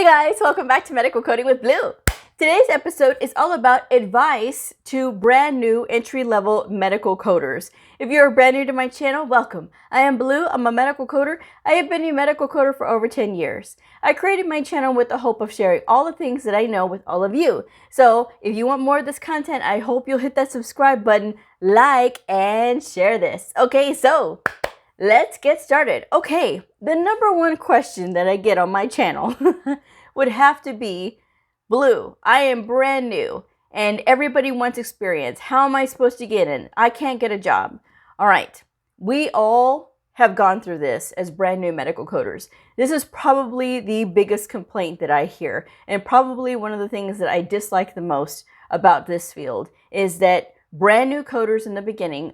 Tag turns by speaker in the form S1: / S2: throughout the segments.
S1: Hey guys, welcome back to Medical Coding with Blue. Today's episode is all about advice to brand new entry-level medical coders. If you're brand new to my channel, welcome. I am Blue, I'm a medical coder. I have been a medical coder for over 10 years. I created my channel with the hope of sharing all the things that I know with all of you. So if you want more of this content, I hope you'll hit that subscribe button, like, and share this. Okay, so let's get started. Okay, the number one question that I get on my channel would have to be, Blue, I am brand new and everybody wants experience. How am I supposed to get in? I can't get a job. All right, we all have gone through this as brand new medical coders. This is probably the biggest complaint that I hear, and probably one of the things that I dislike the most about this field is that brand new coders in the beginning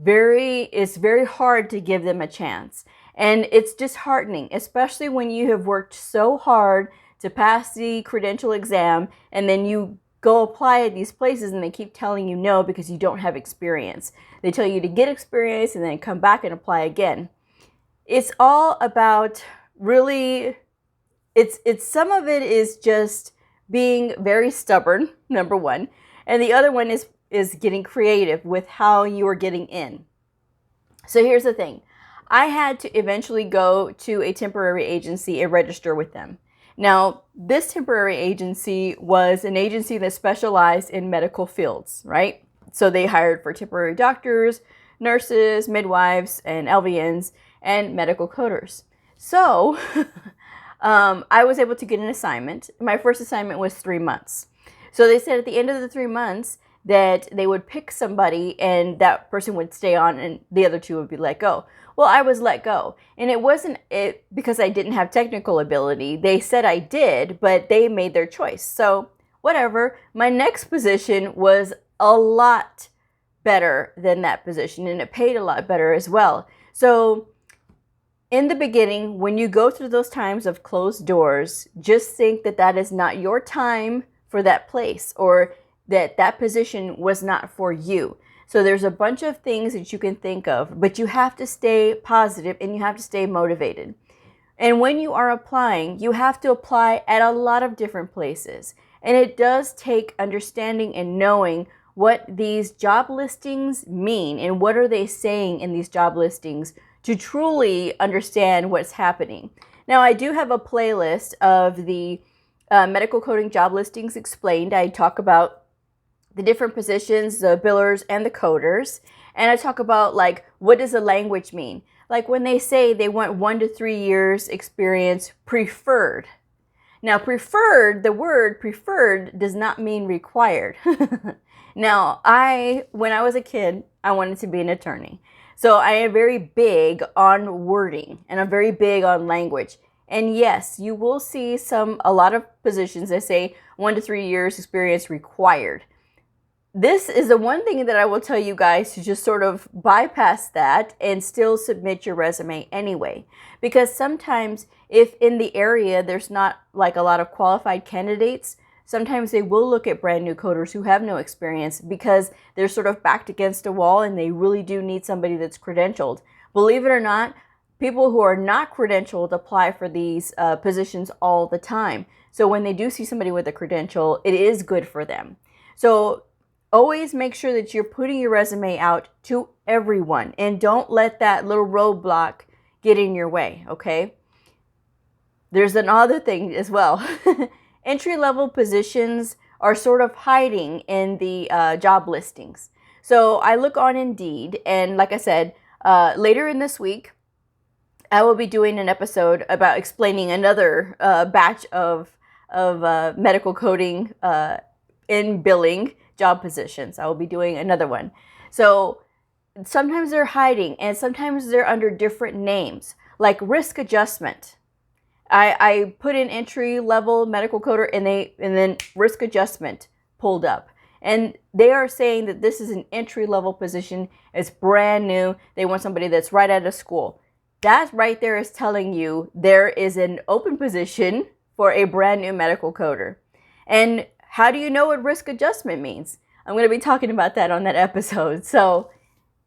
S1: it's very hard to give them a chance. And it's disheartening, especially when you have worked so hard to pass the credential exam and then you go apply at these places and they keep telling you no because you don't have experience. They tell you to get experience and then come back and apply again. It's all about really, some of it is just being very stubborn, number one. And the other one is getting creative with how you are getting in. So here's the thing. I had to eventually go to a temporary agency and register with them. Now, this temporary agency was an agency that specialized in medical fields, right? So they hired for temporary doctors, nurses, midwives, and LVNs, and medical coders. So I was able to get an assignment. My first assignment was 3 months. So they said at the end of the 3 months that they would pick somebody and that person would stay on and the other two would be let go. Well, I was let go, and it wasn't because I didn't have technical ability. They said I did, but they made their choice. So whatever, my next position was a lot better than that position, and it paid a lot better as well. So in the beginning, when you go through those times of closed doors, just think that that is not your time for that place, or that position was not for you. So there's a bunch of things that you can think of, but you have to stay positive and you have to stay motivated. And when you are applying, you have to apply at a lot of different places. And it does take understanding and knowing what these job listings mean and what are they saying in these job listings to truly understand what's happening. Now, I do have a playlist of the medical coding job listings explained. I talk about the different positions, the billers and the coders. And I talk about like, what does the language mean? Like when they say they want 1 to 3 years experience preferred. Now preferred, the word preferred does not mean required. Now when I was a kid, I wanted to be an attorney. So I am very big on wording and I'm very big on language. And yes, you will see a lot of positions that say 1 to 3 years experience required. This is the one thing that I will tell you guys to just sort of bypass that and still submit your resume anyway. Because sometimes if in the area there's not like a lot of qualified candidates, sometimes they will look at brand new coders who have no experience because they're sort of backed against a wall and they really do need somebody that's credentialed. Believe it or not, people who are not credentialed apply for these positions all the time. So when they do see somebody with a credential, it is good for them. So always make sure that you're putting your resume out to everyone and don't let that little roadblock get in your way, okay? There's another thing as well. Entry-level positions are sort of hiding in the job listings. So I look on Indeed, and like I said, later in this week, I will be doing an episode about explaining another batch of medical coding in billing job positions. I will be doing another one. So sometimes they're hiding and sometimes they're under different names, like risk adjustment. I put in entry-level medical coder and then risk adjustment pulled up. And they are saying that this is an entry-level position. It's brand new. They want somebody that's right out of school. That right there is telling you there is an open position for a brand new medical coder. And how do you know what risk adjustment means? I'm going to be talking about that on that episode. So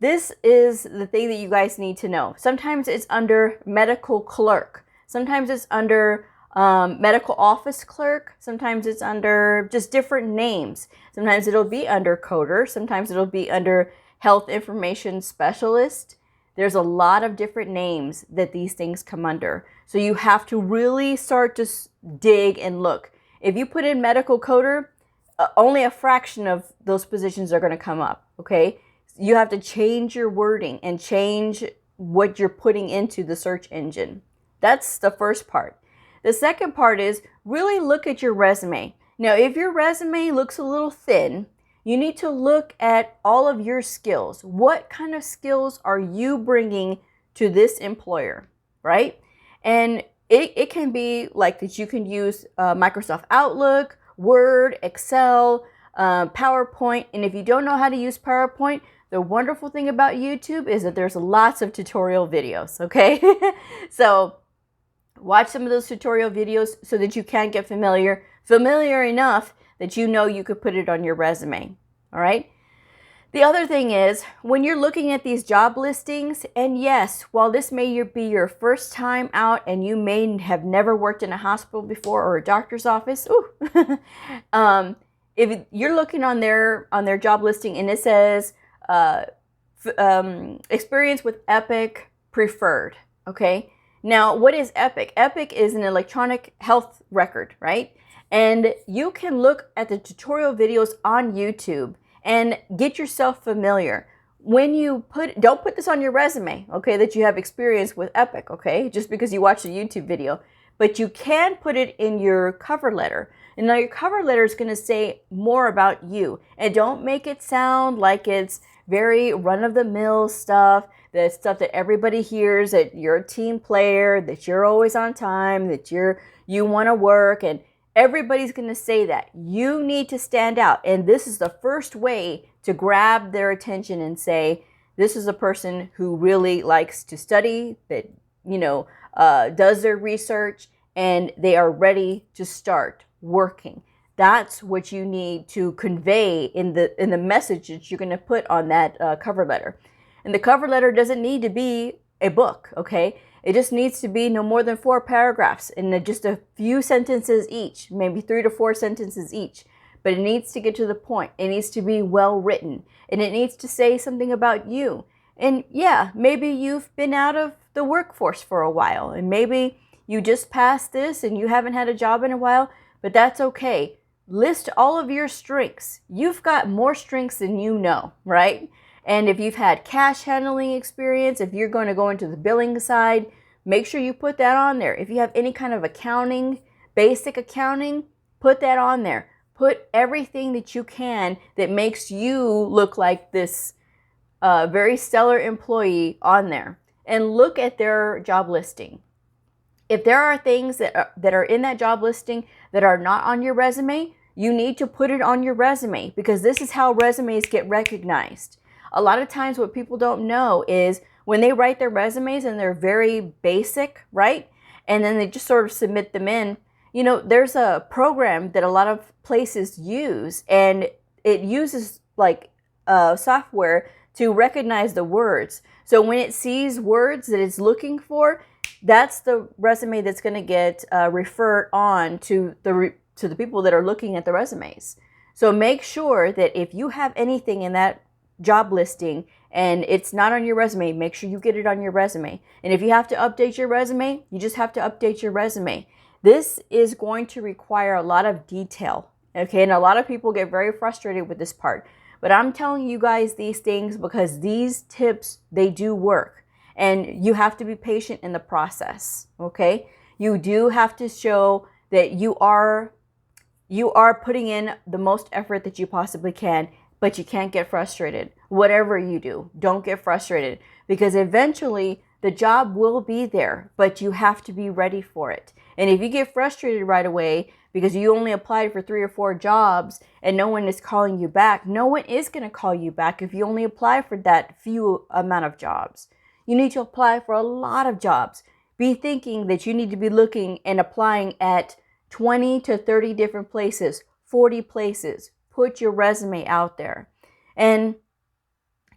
S1: this is the thing that you guys need to know. Sometimes it's under medical clerk. Sometimes it's under Medical office clerk, sometimes it's under just different names. Sometimes it'll be under coder. Sometimes it'll be under health information specialist. There's a lot of different names that these things come under. So you have to really start to dig and look. If you put in medical coder, only a fraction of those positions are going to come up, okay? You have to change your wording and change what you're putting into the search engine. That's the first part. The second part is really look at your resume. Now, if your resume looks a little thin, you need to look at all of your skills. What kind of skills are you bringing to this employer, right? And it can be like that you can use Microsoft Outlook, Word, Excel, PowerPoint. And if you don't know how to use PowerPoint, the wonderful thing about YouTube is that there's lots of tutorial videos, okay? So watch some of those tutorial videos so that you can get familiar enough that you know you could put it on your resume, all right? The other thing is, when you're looking at these job listings, and yes, while this may be your first time out and you may have never worked in a hospital before or a doctor's office, if you're looking on their job listing and it says experience with Epic preferred, okay? Now, what is Epic? Epic is an electronic health record, right? And you can look at the tutorial videos on YouTube and get yourself familiar. When you don't put this on your resume, okay, that you have experience with Epic, okay, just because you watched a YouTube video, but you can put it in your cover letter. And now your cover letter is going to say more about you. And don't make it sound like it's very run-of-the-mill stuff, the stuff that everybody hears, that you're a team player, that you're always on time, that you want to work, and everybody's going to say that. You need to stand out. And this is the first way to grab their attention and say, this is a person who really likes to study, that, does their research, and they are ready to start working. That's what you need to convey in the message that you're going to put on that cover letter. And the cover letter doesn't need to be a book, okay? It just needs to be no more than 4 paragraphs and just a few sentences each, maybe 3 to 4 sentences each. But it needs to get to the point. It needs to be well written, and it needs to say something about you. And yeah, maybe you've been out of the workforce for a while, and maybe you just passed this and you haven't had a job in a while, but that's okay. List all of your strengths. You've got more strengths than you know, right? And if you've had cash handling experience, if you're going to go into the billing side, make sure you put that on there. If you have any kind of accounting, basic accounting, put that on there. Put everything that you can that makes you look like this very stellar employee on there. And look at their job listing. If there are things that are in that job listing that are not on your resume, you need to put it on your resume, because this is how resumes get recognized. A lot of times what people don't know is when they write their resumes and they're very basic, right? And then they just sort of submit them in. There's a program that a lot of places use, and it uses like software to recognize the words. So when it sees words that it's looking for, that's the resume that's going to get referred on to the people that are looking at the resumes. So make sure that if you have anything in that job listing and it's not on your resume, make sure you get it on your resume. And if you have to update your resume, you just have to update your resume. This is going to require a lot of detail, okay? And a lot of people get very frustrated with this part. But I'm telling you guys these things because these tips, they do work. And you have to be patient in the process, okay? You do have to show that you are putting in the most effort that you possibly can, but you can't get frustrated. Whatever you do, don't get frustrated, because eventually the job will be there, but you have to be ready for it. And if you get frustrated right away because you only applied for 3 or 4 jobs and no one is calling you back, no one is going to call you back if you only apply for that few amount of jobs. You need to apply for a lot of jobs. Be thinking that you need to be looking and applying at 20 to 30 different places, 40 places. Put your resume out there. And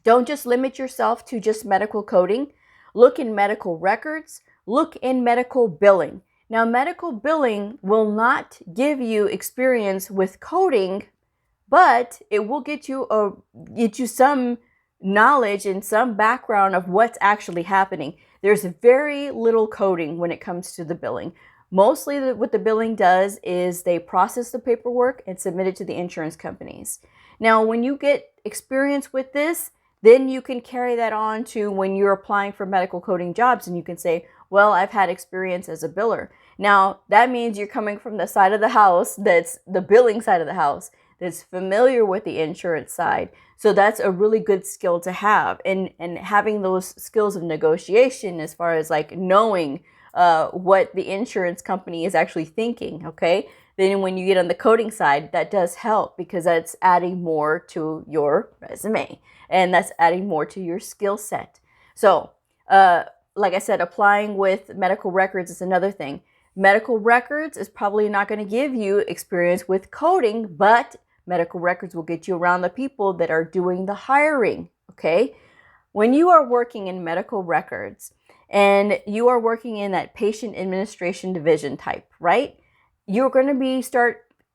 S1: don't just limit yourself to just medical coding. Look in medical records. Look in medical billing. Now, medical billing will not give you experience with coding, but it will get you some knowledge and some background of what's actually happening. There's very little coding when it comes to the billing. Mostly what the billing does is they process the paperwork and submit it to the insurance companies. Now, when you get experience with this, then you can carry that on to when you're applying for medical coding jobs, and you can say, well, I've had experience as a biller. Now, that means you're coming from the side of the house that's the billing side of the house, that's familiar with the insurance side. So that's a really good skill to have. And having those skills of negotiation as far as like knowing what the insurance company is actually thinking, okay? Then when you get on the coding side, that does help because that's adding more to your resume and that's adding more to your skill set. So, like I said, applying with medical records is another thing. Medical records is probably not going to give you experience with coding, but medical records will get you around the people that are doing the hiring, okay? When you are working in medical records and you are working in that patient administration division type, right? You're going to be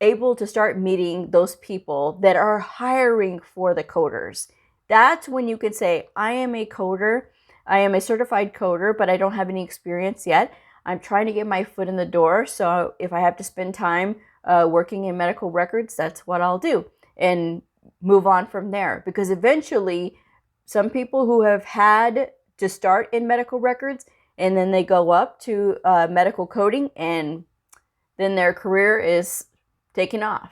S1: able to start meeting those people that are hiring for the coders. That's when you can say, I am a coder, I am a certified coder, but I don't have any experience yet. I'm trying to get my foot in the door. So if I have to spend time working in medical records, that's what I'll do and move on from there. Because eventually, some people who have had to start in medical records and then they go up to medical coding and then their career is taken off.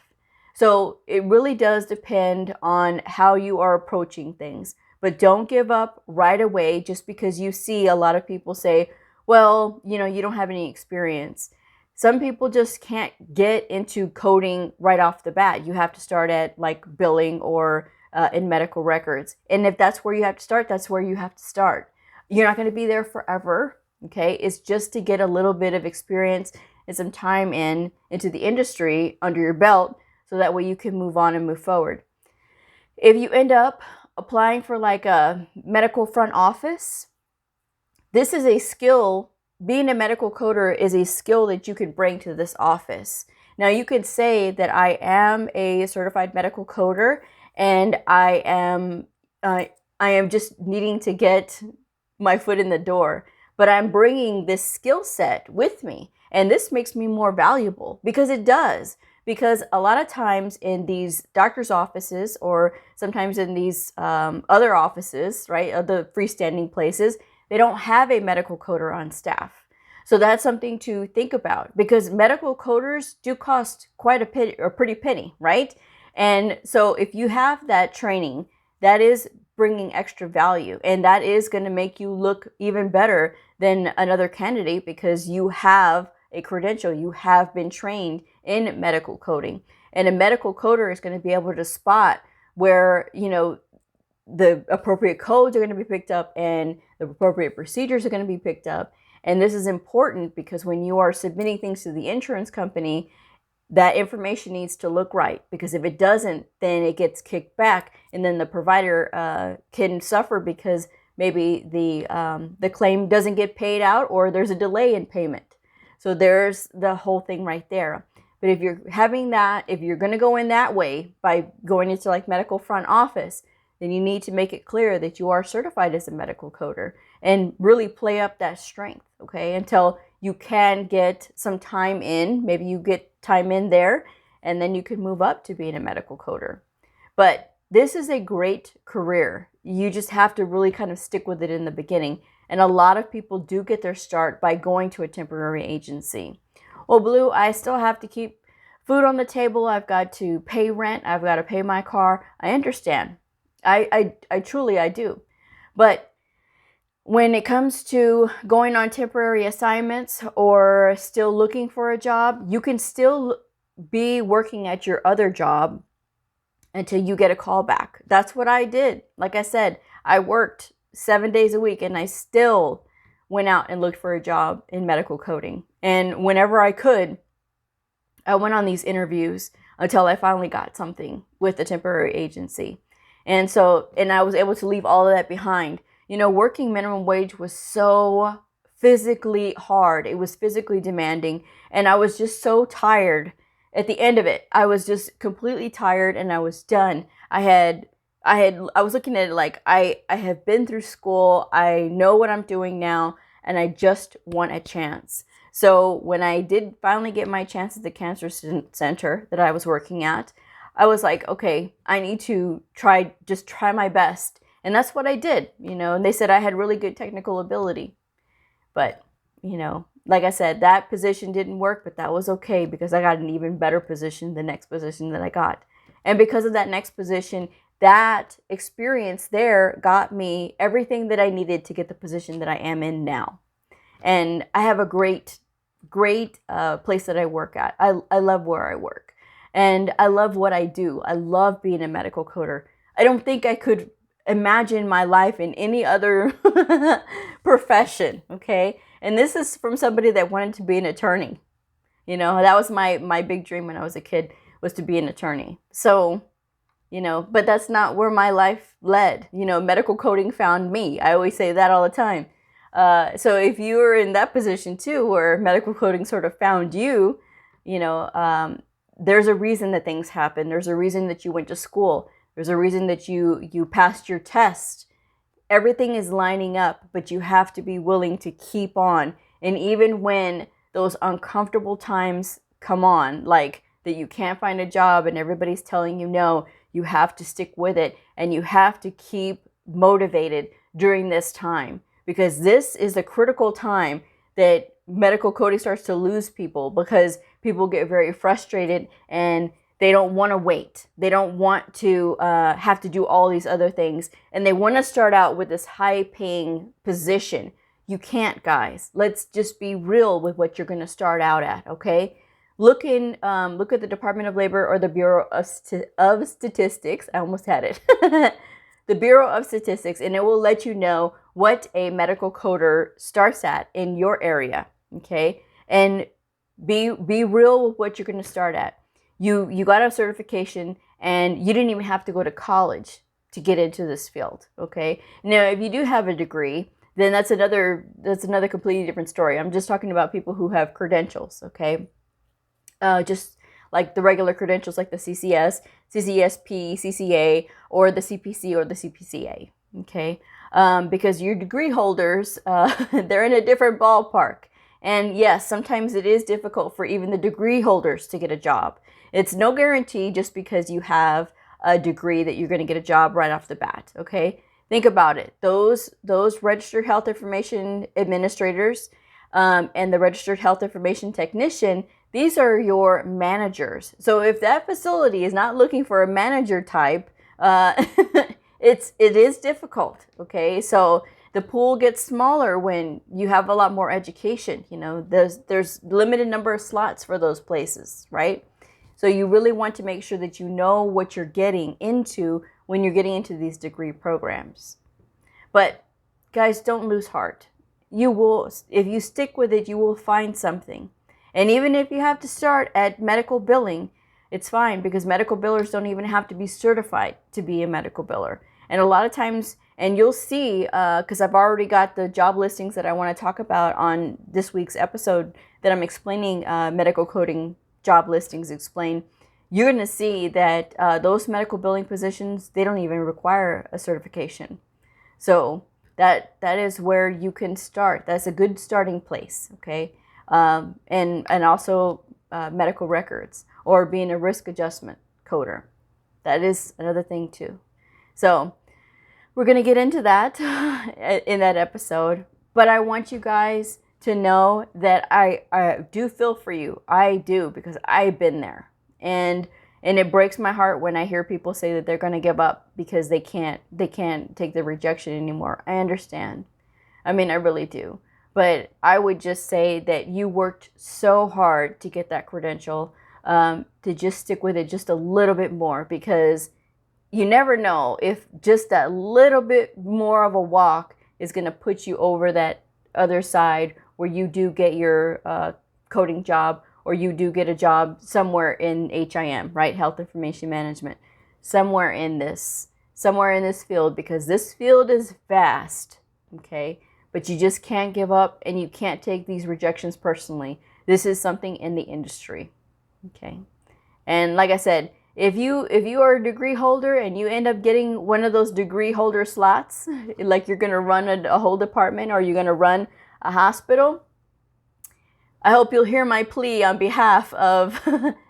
S1: So it really does depend on how you are approaching things. But don't give up right away just because you see a lot of people say, well, you don't have any experience. Some people just can't get into coding right off the bat. You have to start at like billing or in medical records. And if that's where you have to start, that's where you have to start. You're not going to be there forever, okay? It's just to get a little bit of experience and some time into the industry under your belt so that way you can move on and move forward. If you end up applying for like a medical front office, this is a skill. Being a medical coder is a skill that you can bring to this office. Now you could say that I am a certified medical coder and I am just needing to get my foot in the door, but I'm bringing this skill set with me. And this makes me more valuable because it does. Because a lot of times in these doctor's offices or sometimes in these other offices, right, the freestanding places, they don't have a medical coder on staff. So that's something to think about because medical coders do cost quite a pretty penny, right? And so if you have that training, that is bringing extra value and that is going to make you look even better than another candidate because you have a credential, you have been trained in medical coding. And a medical coder is going to be able to spot where, the appropriate codes are going to be picked up and the appropriate procedures are going to be picked up. And this is important because when you are submitting things to the insurance company, that information needs to look right because if it doesn't, then it gets kicked back and then the provider can suffer because maybe the claim doesn't get paid out or there's a delay in payment. So there's the whole thing right there. But if you're having that, if you're going to go in that way by going into like medical front office, then you need to make it clear that you are certified as a medical coder and really play up that strength, okay, until you can get some time in. Maybe you get time in there and then you can move up to being a medical coder. But this is a great career. You just have to really kind of stick with it in the beginning. And a lot of people do get their start by going to a temporary agency. Well, Blue, I still have to keep food on the table. I've got to pay rent. I've got to pay my car. I understand. I truly do. But when it comes to going on temporary assignments or still looking for a job, you can still be working at your other job until you get a call back. That's what I did. Like I said, I worked 7 days a week and I still went out and looked for a job in medical coding. And whenever I could, I went on these interviews until I finally got something with a temporary agency. And I was able to leave all of that behind. Working minimum wage was so physically hard. It was physically demanding. And I was just so tired at the end of it. I was just completely tired and I was done. I was looking at it like I have been through school. I know what I'm doing now and I just want a chance. So when I did finally get my chance at the cancer center that I was working at, I was like, okay, I need to try my best. And that's what I did, and they said I had really good technical ability. But, like I said, that position didn't work, but that was okay because I got an even better position, the next position that I got. And because of that next position, that experience there got me everything that I needed to get the position that I am in now. And I have a great place that I work at. I love where I work. And I love what I do. I love being a medical coder. I don't think I could imagine my life in any other profession, okay? And this is from somebody that wanted to be an attorney. That was my big dream when I was a kid, was to be an attorney. So, but that's not where my life led. Medical coding found me. I always say that all the time. So if you were in that position too, where medical coding sort of found you, there's a reason that things happen. There's a reason that you went to school. There's a reason that you passed your test. Everything is lining up, but you have to be willing to keep on. And even when those uncomfortable times come on, like that you can't find a job and everybody's telling you no, you have to stick with it and you have to keep motivated during this time, because this is a critical time that medical coding starts to lose people, because people get very frustrated and they don't want to wait. They don't want to have to do all these other things. And they want to start out with this high-paying position. You can't, guys. Let's just be real with what you're going to start out at, okay? Look at the Department of Labor or the Bureau of Statistics. I almost had it. The Bureau of Statistics, and it will let you know what a medical coder starts at in your area, okay? And be real with what you're going to start at. You got a certification and you didn't even have to go to college to get into this field, okay? Now, if you do have a degree, then that's another completely different story. I'm just talking about people who have credentials, okay? Just like the regular credentials like the CCS, CCSP, CCA, or the CPC or the CPCA, okay? Because your degree holders, they're in a different ballpark. And yes, sometimes it is difficult for even the degree holders to get a job. It's no guarantee just because you have a degree that you're going to get a job right off the bat, okay? Think about it. Those registered health information administrators and the registered health information technician, these are your managers. So if that facility is not looking for a manager type, it is difficult, okay? So the pool gets smaller when you have a lot more education. There's limited number of slots for those places, right? So you really want to make sure that you know what you're getting into when you're getting into these degree programs. But guys, don't lose heart. You will, if you stick with it, you will find something. And even if you have to start at medical billing, it's fine, because medical billers don't even have to be certified to be a medical biller. And a lot of times, and you'll see, because I've already got the job listings that I want to talk about on this week's episode that I'm explaining medical coding job listings explain, you're going to see that those medical billing positions, they don't even require a certification. So that is where you can start. That's a good starting place, okay? And also medical records or being a risk adjustment coder. That is another thing too. So we're going to get into that in that episode. But I want you guys to know that I do feel for you. I do, because I've been there. And it breaks my heart when I hear people say that they're going to give up because they can't take the rejection anymore. I understand. I mean, I really do. But I would just say that you worked so hard to get that credential, to just stick with it just a little bit more, because you never know if just that little bit more of a walk is going to put you over that other side where you do get your coding job, or you do get a job somewhere in HIM, right? Health Information Management, somewhere in this field, because this field is vast, okay? but you just can't give up and you can't take these rejections personally. This is something in the industry. Okay. And like I said, if you are a degree holder and you end up getting one of those degree holder slots, like you're going to run a whole department or you're going to run a hospital, I hope you'll hear my plea on behalf of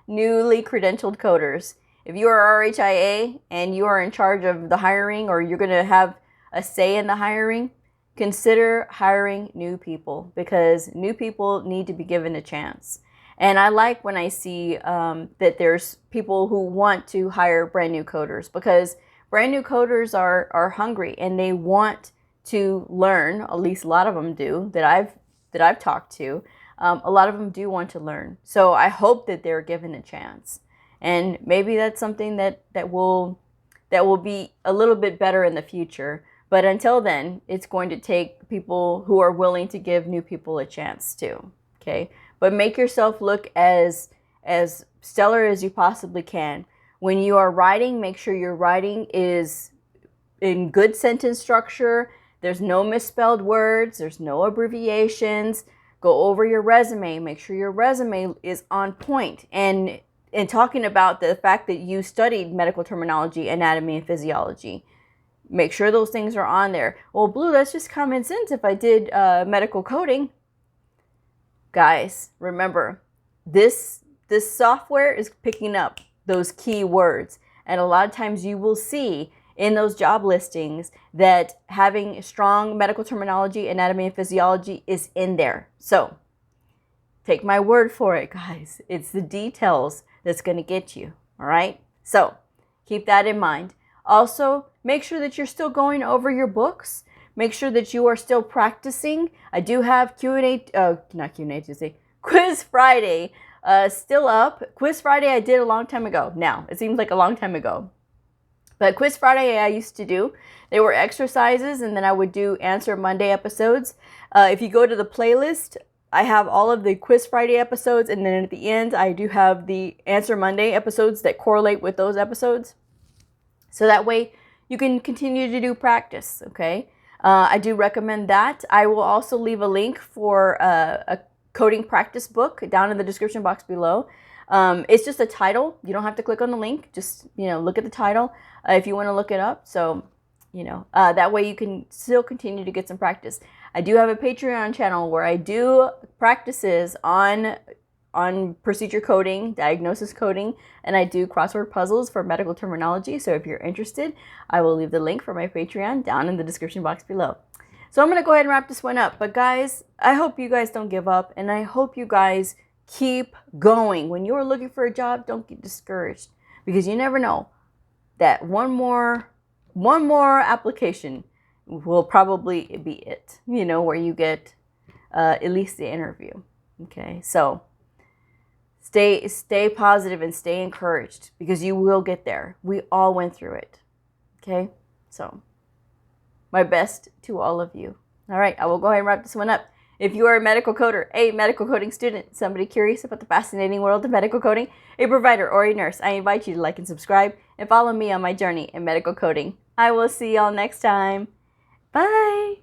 S1: newly credentialed coders. If you are RHIA and you are in charge of the hiring or you're going to have a say in the hiring, consider hiring new people because new people need to be given a chance. And I like when I see that there's people who want to hire brand new coders because brand new coders are hungry and they want to learn. At least a lot of them do that I've talked to. A lot of them do want to learn. So I hope that they're given a chance. And maybe that's something that will be a little bit better in the future. But until then, it's going to take people who are willing to give new people a chance too. Okay? But make yourself look as stellar as you possibly can. When you are writing, make sure your writing is in good sentence structure. There's no misspelled words. There's no abbreviations. Go over your resume. Make sure your resume is on point. And in talking about the fact that you studied medical terminology, anatomy, and physiology, make sure those things are on there. Well, Blue, that's just common sense if I did medical coding. Guys, remember, this software is picking up those key words. And a lot of times you will see in those job listings that having strong medical terminology, anatomy, and physiology is in there. So take my word for it, guys. It's the details that's going to get you. All right? So keep that in mind. Also, make sure that you're still going over your books. Make sure that you are still practicing. I do have Quiz Friday still up. Quiz Friday I did a long time ago. Now, it seems like a long time ago. But Quiz Friday I used to do. They were exercises and then I would do Answer Monday episodes. If you go to the playlist, I have all of the Quiz Friday episodes and then at the end I do have the Answer Monday episodes that correlate with those episodes. So that way you can continue to do practice, okay? I do recommend that. I will also leave a link for a coding practice book down in the description box below. It's just a title. You don't have to click on the link. Just, look at the title if you want to look it up. So, that way you can still continue to get some practice. I do have a Patreon channel where I do practices on procedure coding, diagnosis coding, and I do crossword puzzles for medical terminology. So if you're interested, I will leave the link for my Patreon down in the description box below. So I'm going to go ahead and wrap this one up. But guys, I hope you guys don't give up, and I hope you guys keep going. When you're looking for a job, don't get discouraged because you never know that one more application will probably be it, where you get at least the interview. Okay, so stay positive and stay encouraged because you will get there. We all went through it. Okay, so my best to all of you. All right, I will go ahead and wrap this one up. If you are a medical coder, a medical coding student, somebody curious about the fascinating world of medical coding, a provider, or a nurse, I invite you to like and subscribe and follow me on my journey in medical coding. I will see y'all next time. Bye.